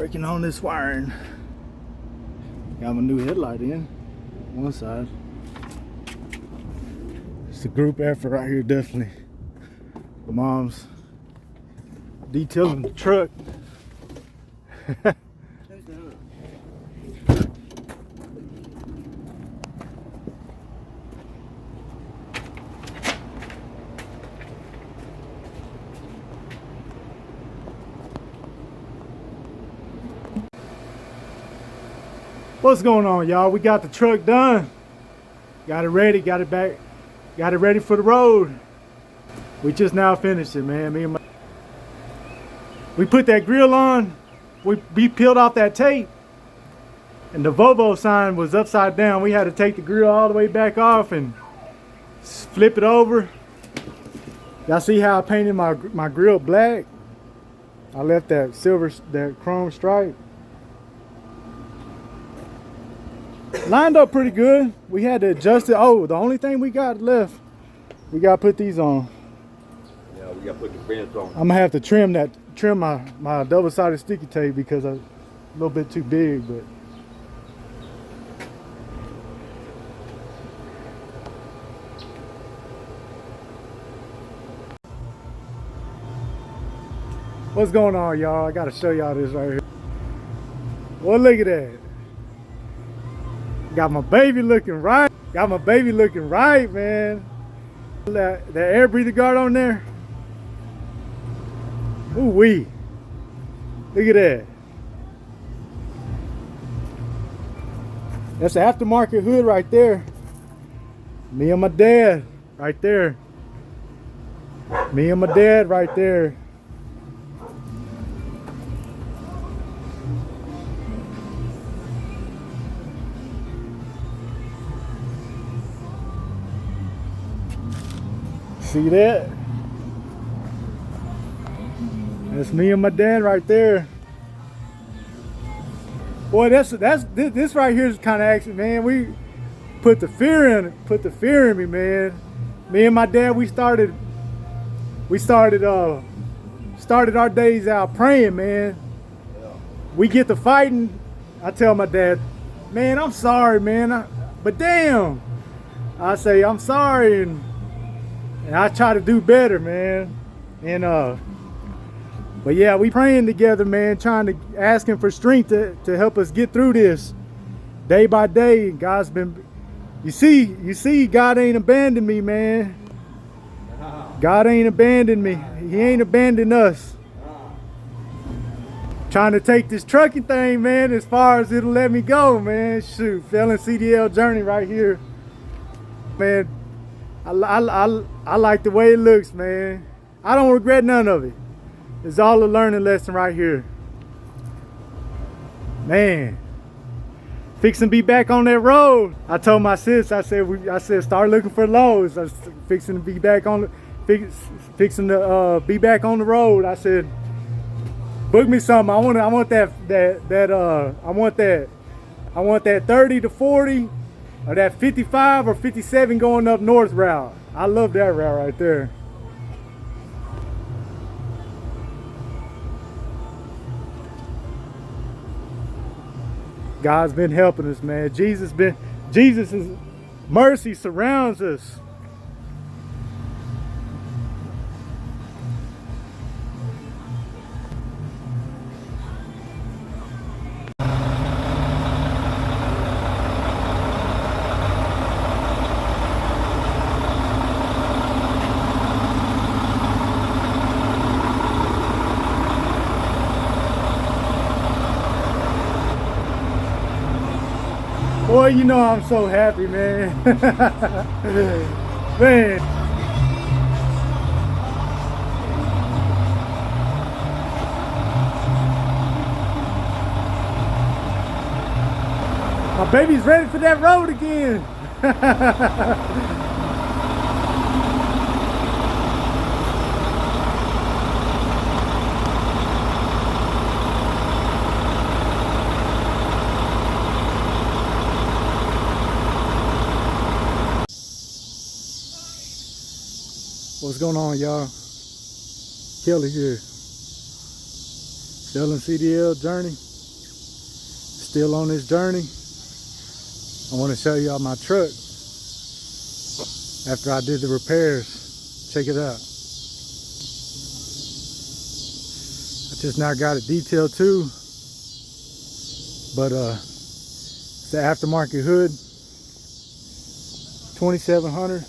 Working on this wiring. Got my new headlight in one side. It's a group effort right here, definitely. Mom's detailing the truck. What's going on, y'all? We got the truck done. Got it ready, got it back, got it ready for the road. We just now finished it, man. We put that grill on, we peeled off that tape, and the Volvo sign was upside down. We had to take the grill all the way back off and flip it over. Y'all see how I painted my grill black? I left that silver, that chrome stripe. Lined up pretty good. We had to adjust it. Oh, the only thing we got left, we got to put these on. Yeah, we got to put the vents on. I'm gonna have to trim my double-sided sticky tape because I'm a little bit too big, but what's going on, y'all? I gotta show y'all this right here. Well, look at that. Got my baby looking right. Got my baby looking right, man. That air breather guard on there. Ooh wee. Look at that. That's the aftermarket hood right there. Me and my dad right there. Me and my dad right there. See that? That's me and my dad right there. Boy, this right here is kind of action, man. We put the fear in it, put the fear in me, man. Me and my dad, we started our days out praying, man. We get to fighting. I tell my dad, man, I'm sorry, man, but damn, I say I'm sorry, and I try to do better, man. And but yeah, we praying together, man, trying to asking for strength to help us get through this day by day. God's been, you see, God ain't abandoned me, man. God ain't abandoned me. He ain't abandoned us. Trying to take this trucking thing, man, as far as it'll let me go, man. Shoot, Felon CDL Journey right here, man. I like the way it looks, man. I don't regret none of it. It's all a learning lesson right here. Man, fixing to be back on that road. I told my sis, I said start looking for loads. I was fixing to be back on fixing to be back on the road. I said, book me something. I want that 30 to 40. Or that 55 or 57 going up north route. I love that route right there. God's been helping us, man. Jesus' mercy surrounds us. Boy, you know I'm so happy, man. Man. My baby's ready for that road again. What's going on, y'all? Kelly here. Felon CDL Journey. still on this journey. I want to show y'all my truck after I did the repairs. Check it out. I just now got it detailed too, but it's the aftermarket hood, 2700.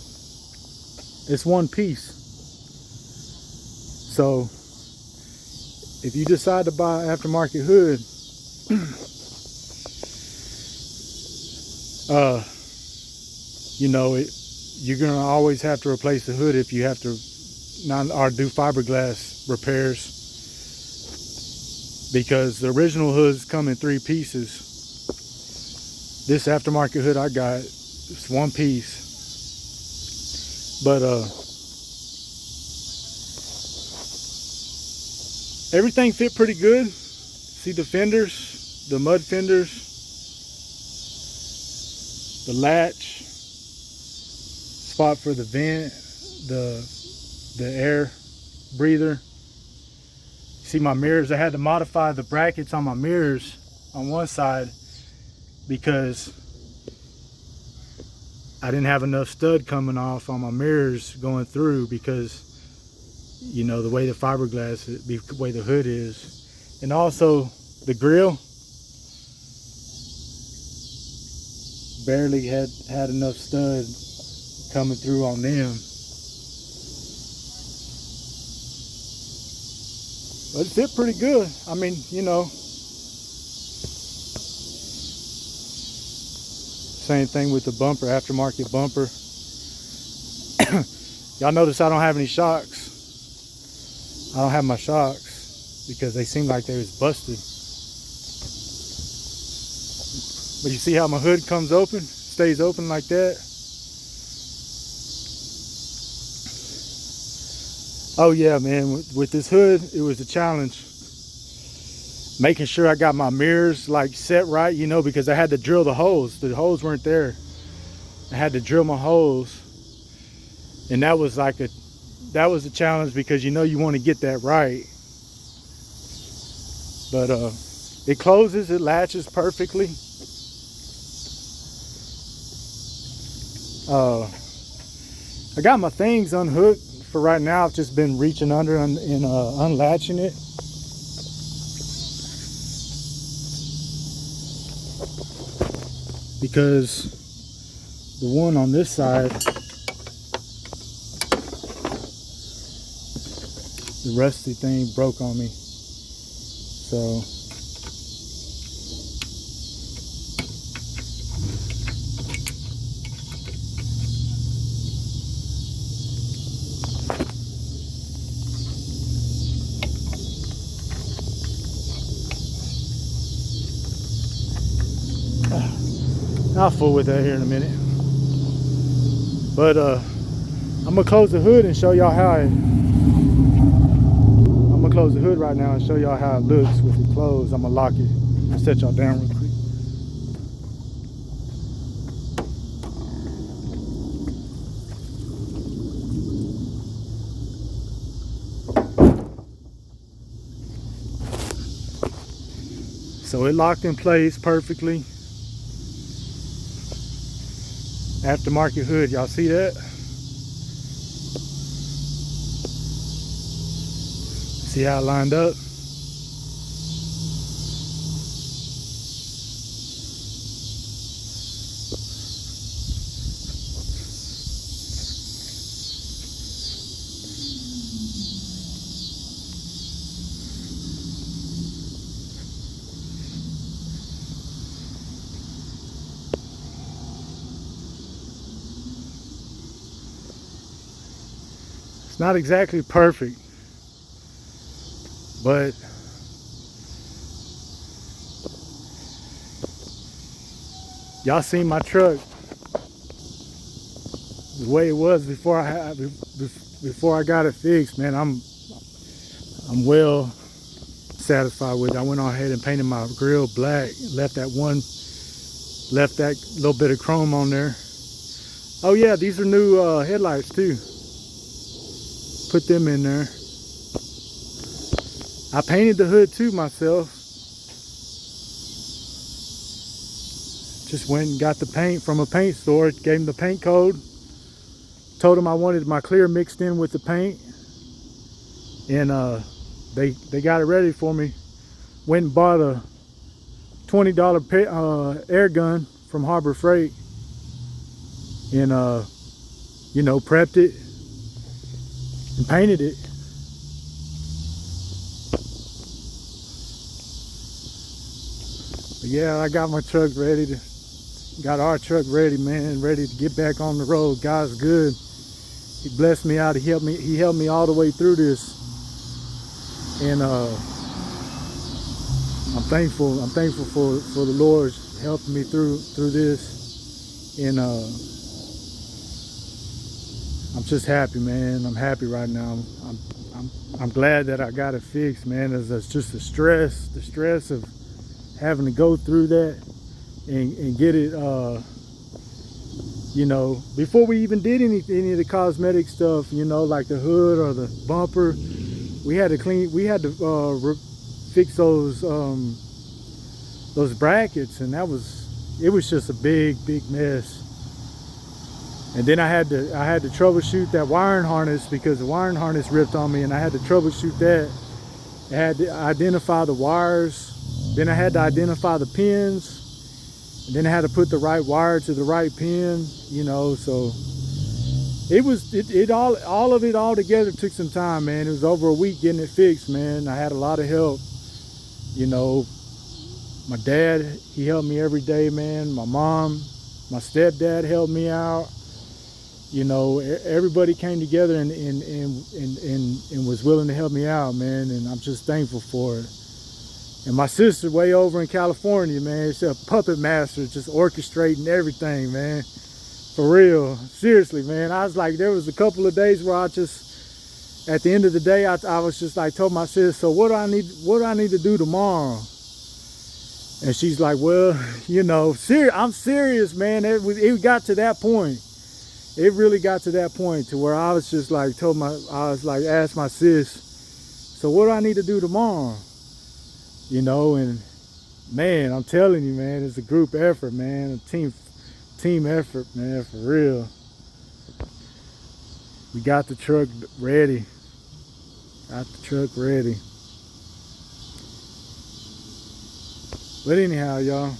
It's one piece. So if you decide to buy an aftermarket hood, you know, you're gonna always have to replace the hood if you have to or do fiberglass repairs, because the original hoods come in 3 pieces. This aftermarket hood I got, it's one piece. But everything fit pretty good. See the fenders, the mud fenders, the latch, spot for the vent, the air breather. See my mirrors, I had to modify the brackets on my mirrors on one side because I didn't have enough stud coming off on my mirrors going through, because you know the way the fiberglass, the way the hood is. And also the grill, barely had enough stud coming through on them. But it fit pretty good. I mean, you know, same thing with the bumper, aftermarket bumper. Y'all notice I don't have any shocks. I don't have my shocks because they seem like they was busted. But you see how my hood comes open, stays open like that. Oh yeah, man, with this hood, it was a challenge. Making sure I got my mirrors like set right, you know, because I had to drill the holes. The holes weren't there. I had to drill my holes. And that was like a challenge, because you know you want to get that right. But it closes, it latches perfectly. I got my things unhooked for right now. I've just been reaching under and unlatching it. Because the one on this side, the rusty thing broke on me. So I'll fool with that here in a minute. But I'm gonna close the hood and show y'all how I'm gonna close the hood right now and show y'all how it looks with it closed. I'm gonna lock it and set y'all down real quick. So it locked in place perfectly. Aftermarket hood, y'all see that? See how it lined up? It's not exactly perfect, but y'all seen my truck the way it was before I got it fixed, man. I'm well satisfied with it. I went on ahead and painted my grill black, left that little bit of chrome on there. Oh yeah, these are new headlights too. Put them in there. I painted the hood too myself. just went and got the paint from a paint store, gave them the paint code, told them I wanted my clear mixed in with the paint, and they got it ready for me. Went and bought a $20 air gun from Harbor Freight, and you know, prepped it and painted it. But yeah, I got my truck ready to, got our truck ready, man, ready to get back on the road. God's good. He blessed me out. He helped me all the way through this. And I'm thankful for the Lord helping me through this. And I'm just happy, man. I'm happy right now. I'm glad that I got it fixed, man. It's just the stress of having to go through that and get it, you know, before we even did any of the cosmetic stuff, you know, like the hood or the bumper, we had to fix those brackets, and it was just a big mess. And then I had to troubleshoot that wiring harness, because the wiring harness ripped on me, and I had to troubleshoot that. I had to identify the wires, then I had to identify the pins, and then I had to put the right wire to the right pin, you know. So all of it all together took some time, man. It was over a week getting it fixed, man. I had a lot of help, you know. My dad, he helped me every day, man. My mom, my stepdad helped me out. You know, everybody came together and was willing to help me out, man. And I'm just thankful for it. And my sister way over in California, man, she's a puppet master, just orchestrating everything, man. For real, seriously, man. I was like, there was a couple of days where I just, at the end of the day, I was just like, told my sister, so what do I need to do tomorrow? And she's like, well, you know, I'm serious, man. It got to that point. It really got to that point to where I was just like, asked my sis, so what do I need to do tomorrow? You know, and man, I'm telling you, man, it's a group effort, man, a team effort, man, for real. We got the truck ready. But anyhow, y'all,